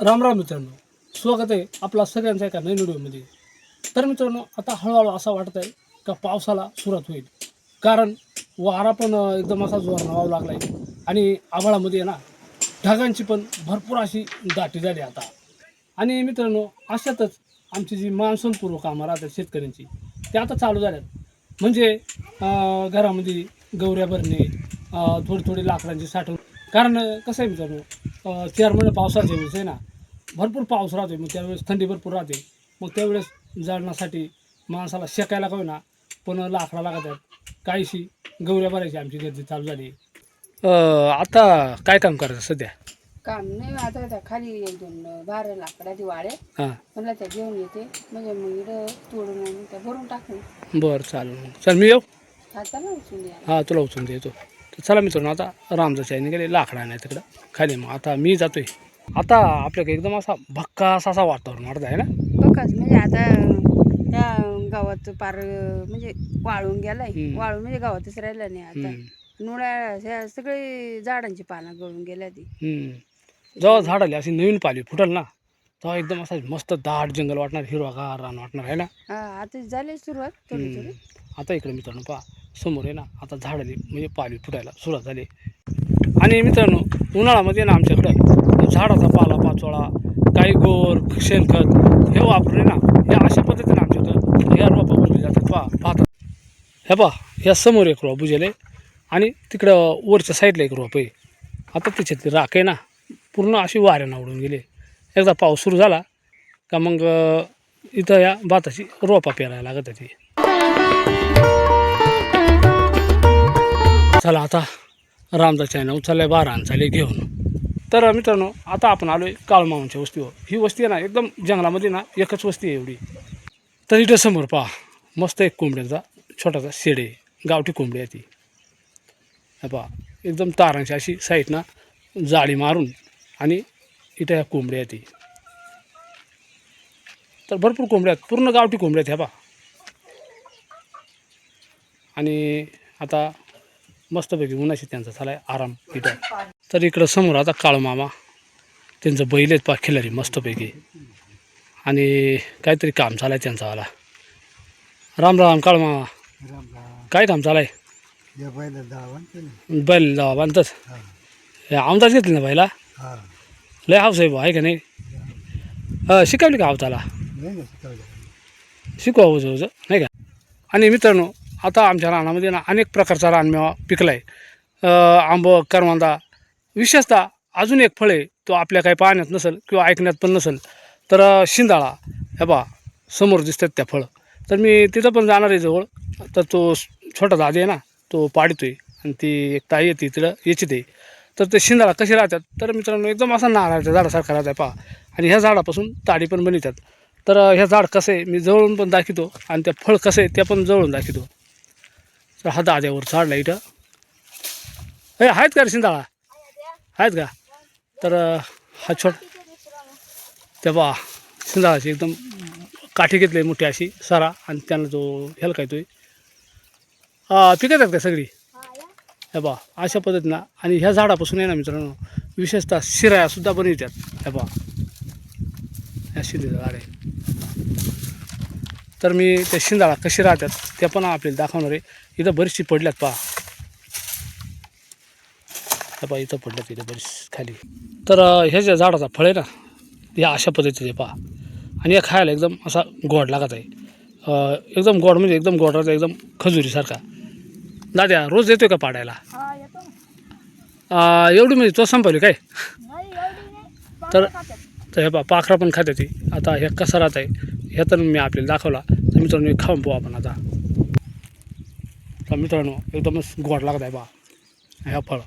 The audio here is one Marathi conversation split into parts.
राम मित्रांनो, स्वागत आहे आपला सगळ्यांचा एका नवीन व्हिडिओमध्ये. तर मित्रांनो, आता हळूहळू असं वाटत आहे का पावसाला सुरुवात होईल. कारण वारा पण एकदम असा जोरानं वाहू लागला आहे आणि आभाळामध्ये आहे ना ढगांची पण भरपूर अशी दाटी झाली आता. आणि मित्रांनो, अशातच आमची जी मान्सूनपूर्व कामं राहतात शेतकऱ्यांची ते आता चालू झाल्यात. म्हणजे घरामध्ये गवऱ्या भरणे, थोडी लाकडांची साठवण. कारण कसं आहे मित्रांनो, 4 महिने पावसाच्या वेळेस आहे ना भरपूर पाऊस राहते, मग त्यावेळेस थंडी भरपूर राहते. मग त्यावेळेस जाळण्यासाठी माणसाला शेकायला का होईना पण लाकडा लागत आहेत. काहीशी गवऱ्या भरायची आमची गर्दी चालू झाली. आता काय काम करायचं सध्या? काम नाही आता त्या खाली एक दोन बारा लाकडाची वाळे हां, मला त्या घेऊन येते म्हणजे मग इकडं तोडून आणून त्या भरून टाकून बरं चालेल. मग चल मी येऊ. आता ना उचलून द्या. हां, तुला उचलून देतो. तर चला मित्रांनो, आता रामजाच्या आईने गेले लाकडा नाही तिकडं खाली. मग आता मी जातोय. आता आपल्याकडे एकदम असा भक्कास असा वातावरण वाटत आहे ना. बघाच म्हणजे आता त्या गावात पार म्हणजे वाळून गेलाय. वाळून म्हणजे गावातच राहिला नाही आता. नुळ्या ह्या सगळी झाडांची पानं गळून गेल्या ती. जेव्हा झाड आली अशी नवीन पाली फुटल ना, तेव्हा एकदम असा मस्त दाट जंगल वाटणार, हिरवागार रान वाटणार आहे ना. हा आता झाली सुरुवात थोडी थोडी. आता इकडे मित्रांनो पहा, समोर आहे ना आता झाड आली म्हणजे पाली फुटायला सुरुवात झाली. आणि मित्रांनो, उन्हाळ्यामध्ये ना आमच्याकडं झाडाचा पाला पाचोळा, काही गोर शेणखत हे वापरून आहे ना, हे अशा पद्धतीने आमच्याकडं ह्या रोपा बुजले जातात. पाहतात हे पहा, ह्या समोर एक रोप बुजेल आहे आणि तिकडं वरच्या साईडला एक रोप आहे. आता त्याच्यातली राख आहे ना पूर्ण अशी वाऱ्यानं उडून गेली. एकदा पाऊस सुरू झाला का मग इथं या भाताची रोपा पेरायला लागत होती. चला आता रामदाच्या आहे ना उचलल्या 12 चाले घेऊन. तर मित्रांनो, आता आपण आलो आहे काळूमामांच्या वस्तीवर. ही वस्ती आहे ना एकदम जंगलामध्ये ना एकच वस्ती आहे एवढी. तर इथं समोर पहा मस्त एक कोंबड्यांचा छोटासा शेड आहे, गावठी कोंबडी आहे ती. हे पहा एकदम तारांची अशी साईडनं जाळी मारून आणि इथं ह्या कोंबड्या आहेत ती. तर भरपूर कोंबड्या आहेत, पूर्ण गावठी कोंबड्या आहेत ह्या पहा. आणि आता मस्तपैकी उन्हाशी त्यांचा झाला आहे आराम इथं. तर इकडं समोर आता काळूमामा त्यांचं बैल आहेत पहा खिलारी मस्तपैकी. आणि काहीतरी काम चालू आहे त्यांचावाला. राम राम काळूमामा, काय काम चालू आहे? बैल जावा बांधतात. आमदार घेतली ना बैला, लय हाऊस आहे बा आहे का नाही? शिकवली का आवताला? शिकवा उजं नाही का? आणि मित्रांनो, आता आमच्या रानामध्ये ना अनेक प्रकारचा रानमेवा पिकला आहे. आंब, करवंदा, विशेषतः अजून एक फळ आहे, तो आपल्या काही पाहण्यात नसेल किंवा ऐकण्यात पण नसेल, तर शिंदाळा. हे बा समोर दिसतात त्या फळं. तर मी तिथं पण जाणार आहे जवळ. तर तो छोटा दादी आहे ना तो पाडतोय आणि ती एक ताई येते तिथं याची ते. तर ते शिंदाळा कसे राहतात तर मित्रांनो एकदम असा नारळाच्या झाडासारखा राहत आहे पहा. आणि ह्या झाडापासून ताडी पण बनवतात. तर ह्या झाड कसं आहे मी जवळून पण दाखवतो आणि त्या फळ कसं आहे ते पण जवळून दाखवतो. तर हा दाद्यावर झाडला इथं हे आहेत का रे शिंदाळा आहेत का? तर हा त्या बा शिंदाळाची एकदम काठी घेतली मोठी अशी सारा आणि त्यांना तो ह्याला काय तोय पिकतात का सगळी? हे बा अशा पद्धतीनं. आणि ह्या झाडापासून आहे ना मित्रांनो विशेषतः शिरायासुद्धा बनवतात. हे बा ह्या शिंदेचं झाड आहे. तर मी त्या शिंदाळा कशी राहतात त्या पण आपल्याला दाखवणार आहे. इथं बरीचशी पडल्यात पहा. हे पहा इथं पडल्यात इथं बरीच खाली. तर ह्या ज्या झाडाचा फळ आहे ना ह्या अशा पद्धतीचे पहा. आणि हे खायला एकदम असा गोड लागत आहे. एकदम गोड म्हणजे एकदम गोड राहतं, एकदम खजुरीसारखा. दाद्या रोज येतोय का पाडायला? एवढी म्हणजे तो संपवली काय? तर हे पहा पाखरा पण खाते ती. आता हे कसा राहत आहे ह्या तर मी आपल्याला दाखवला. तर मित्रांनो खाऊन पाहू आपण आता. तर मित्रांनो एकदमच गोड लागत आहे पहा ह्या फळ.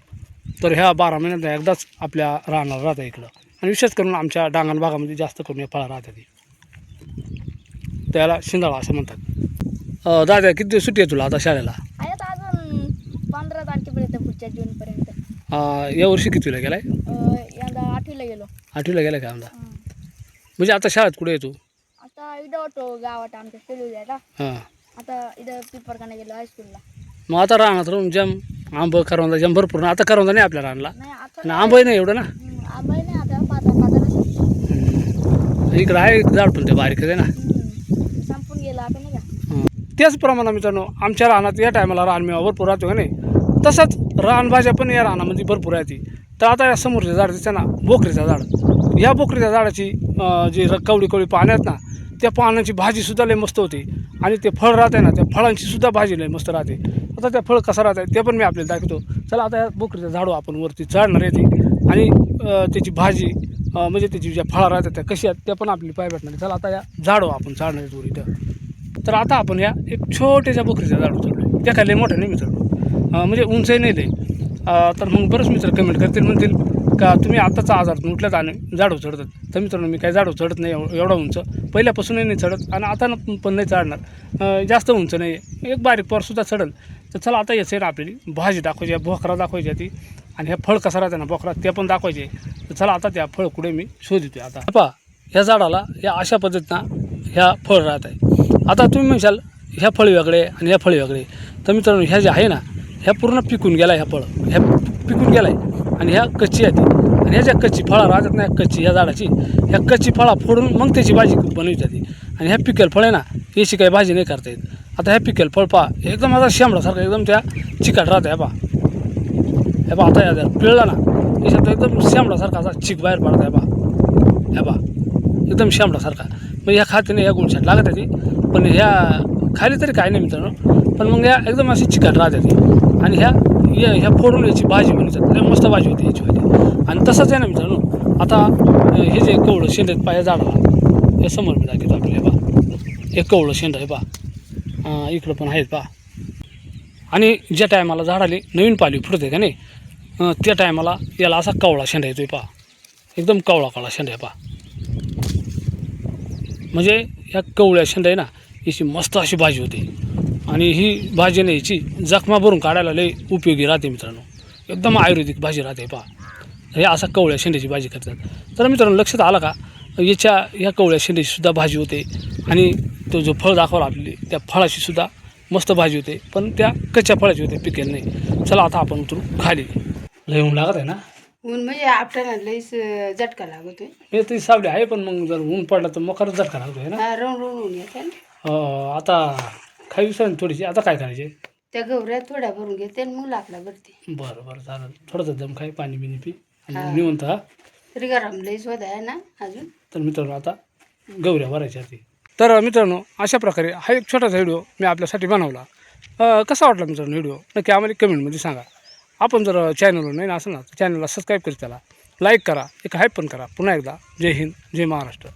तर ह्या 12 महिन्यात एकदाच आपल्या राहणार राहतं इकडं. आणि विशेष करून आमच्या डांगण भागामध्ये जास्त करून हे फळं राहतात. त्याला शिंदाळा असं म्हणतात. दादा किती दिवस सुट्टी आहे तुला आता शाळेला? अजून 15 तारखेपर्यंत पुढच्या जूनपर्यंत. यावर्षी कितीला गेलाय? यंदा 8वीला गेलो. 8वीला गेला का आमदा? म्हणजे आता शाळेत कुठे येतो? आता इथं होतो गावात आमच्या सेलू जायला. हां, आता इथं पिपरखाना गेलो हायस्कूलला. मग आता राहणार राहून जम आंब करवंदा जम भरपूर ना. आता करवंदा नाही आपल्या रानला नाही आता आणि आंबही नाही एवढं ना. आंबाई नाही आता पाता नसेल. इकडं आहे एक झाड पण ते बारीक आहे ना. संपून गेला आता नाही का. त्याचप्रमाणे मित्रांनो आमच्या रानात या टायमाला रानमेवा भरपूर राहतो का नाही, तसंच रानभाज्या पण या रानामध्ये भरपूर राहते. तर आता या समोरच्या झाड दिसतं ना बोकरीचं झाड, या बोकरीच्या झाडाची जी कवळी कवळी पानं आहेत ना, त्या पानांची भाजीसुद्धा लय मस्त होते. आणि ते फळ राहते ना, त्या फळांची सुद्धा भाजी लय मस्त राहते. आता त्या फळ कसं राहतं ते पण मी आपल्याला दाखवतो. चला आता या बोकरीचं झाडू आपण वरती चढणार येते आणि त्याची भाजी म्हणजे त्याची ज्या फळं राहतात त्या कशी आहेत त्या पण आपली पाय भेटणार. चला आता या झाडू आपण चढणार आहेत वर इथं. तर आता आपण या एक छोट्याशा बोकरीच्या झाडू चढलो, त्या काय लय मोठं नाही मित्रांनो, म्हणजे उंचही नाही लय. तर मग बरंच मित्र कमेंट करतील, म्हणतील का तुम्ही आताचा आजारातून उठल्यात आणि झाडू चढतात. तर मित्रांनो मी काय झाडू चढत नाही एवढा उंच, पहिल्यापासूनही नाही चढत आणि आता पण नाही चढणार. जास्त उंच नाही आहे, एक बारीक पोरसुद्धा चढल. तर चला आता याचं ना आपल्याला भाजी दाखवायची आहे, बोकरा दाखवायची आहे ती, आणि ह्या फळ कसा राहते ना बोकरा ते पण दाखवायचे. तर चला आता त्या फळ कुठे मी शोधतो. आता पहा ह्या झाडाला ह्या अशा पद्धतीनं ह्या फळ राहत आहे. आता तुम्ही म्हणशाल ह्या फळ वेगळे आणि ह्या फळ वेगळे. तर मित्रांनो ह्या ज्या आहे ना ह्या पूर्ण पिकून गेला, ह्या फळ ह्या पिकून गेला आहे आणि ह्या कच्ची आहे. आणि ह्या ज्या कच्ची फळं राहतात ना कच्ची ह्या झाडाची, ह्या कच्ची फळं फोडून मग त्याची भाजी बनवली जाते. आणि ह्या पिकेल फळ आहे ना याची काही भाजी नाही करता येत. आता ह्या पिकेल फळ पहा एकदम आता शेंबडासारखं एकदम त्या चिकट राहतं. ह्या पहा आता या जर पिळला ना याच्यात एकदम शेंबडासारखा असा चिक बाहेर पडत आहे. ह्या पहा एकदम शेंबडासारखा. मग ह्या खात्याने ह्या गुणशाट लागत आहे ती, पण ह्या खाली तरी काय नाही मित्रांनो, पण मग ह्या एकदम अशी चिकट राहते ती. आणि ह्या फोडून याची भाजी बनवतात, लय मस्त भाजी होती याची. आणि तसंच आहे ना मित्रांनो आता हे जे कवळं शेंड आहेत पहा या झाडाला, हे समोर मी दाखवतो आपल्याला. पहा हे कवळं शेंड आहे पहा, इकडं पण आहेत पहा. आणि ज्या टायमाला झाडाला नवीन पालवी फुटते का नाही त्या टायमाला याला असा कवळा शेंड येतो आहे पहा, एकदम कवळा शेंड आहे पहा. म्हणजे ह्या कवळ्या शेंड आहे ना याची मस्त अशी भाजी होते. आणि ही भाजी नाही याची जखमा भरून काढायला लई उपयोगी राहते मित्रांनो, एकदम आयुर्वेदिक भाजी राहते पहा. हे असा कवळ्या शेंड्याची भाजी करतात. तर मित्रांनो लक्षात आलं का, ह्या कवळ्या शेंड्याची सुद्धा भाजी होते. आणि तो जो फळ दाखवला आपली त्या फळाची सुद्धा मस्त भाजी होते, पण त्या कच्च्या फळाची होते, पिकेल नाही. चला आता आपण उतरू खाली. लय ऊन लागत आहे ना, ऊन म्हणजे आपल्याला लईच झटका लागतोय. हे ती सावली आहे, पण मग जर ऊन पडलं तर मकरच झटका लागतोय ना. राऊंड ऊन येते ना. आता काही विसरून थोडीशी आता काय करायचे, त्या गवऱ्या थोड्या भरून घेते आणि मग लाकडा भरते. बरं चालेल. थोडंसं दम खाय, पाणी बिनी पी आणि निवंत. हा तरी गरम लईच होत आहे ना अजून. तर मित्रांनो आता गवऱ्या भरायच्या ती. तर मित्रांनो अशा प्रकारे हा एक छोटासा व्हिडिओ मी आपल्यासाठी बनवला. कसा वाटला मित्रांनो व्हिडिओ नक्की आम्हाला कमेंटमध्ये सांगा. आपण जर चॅनलवर नाही असेल ना तर चॅनलला सबस्क्राईब करा, त्याला लाईक करा, एक हाईप पण करा. पुन्हा एकदा जय हिंद, जय महाराष्ट्र.